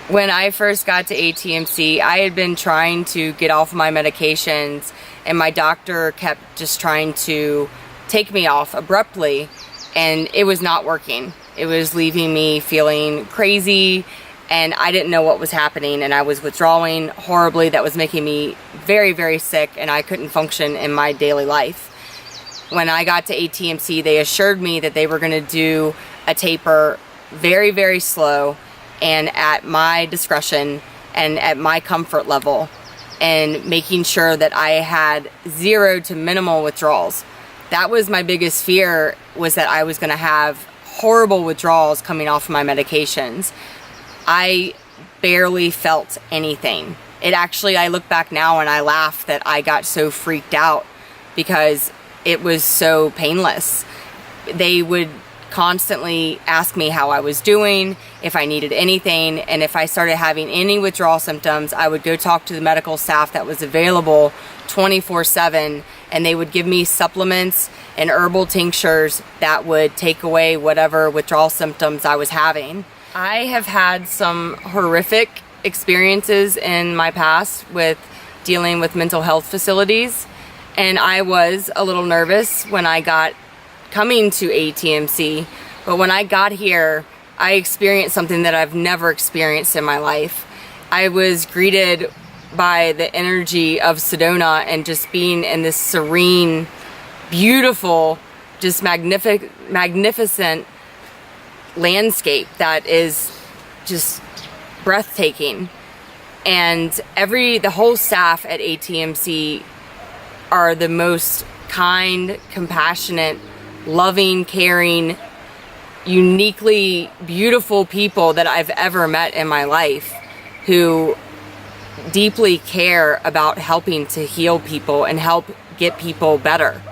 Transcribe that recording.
When I first got to ATMC, I had been trying to get off my medications, and my doctor kept just trying to take me off abruptly, and it was not working. It was leaving me feeling crazy, and I didn't know what was happening, and I was withdrawing horribly. That was making me very, very sick, and I couldn't function in my daily life. When I got to ATMC, they assured me that they were going to do a taper very, very slow and at my discretion and at my comfort level, and making sure that I had zero to minimal withdrawals. That was my biggest fear, was that I was going to have horrible withdrawals coming off my medications. I barely felt anything. I look back now and I laugh that I got so freaked out because it was so painless. They would constantly ask me how I was doing, if I needed anything, and if I started having any withdrawal symptoms, I would go talk to the medical staff that was available 24/7, and they would give me supplements and herbal tinctures that would take away whatever withdrawal symptoms I was having. I have had some horrific experiences in my past with dealing with mental health facilities, and I was a little nervous when I got coming to ATMC, but when I got here, I experienced something that I've never experienced in my life. I was greeted by the energy of Sedona and just being in this serene, beautiful, just magnificent landscape that is just breathtaking. And the whole staff at ATMC are the most kind, compassionate, loving, caring, uniquely beautiful people that I've ever met in my life, who deeply care about helping to heal people and help get people better.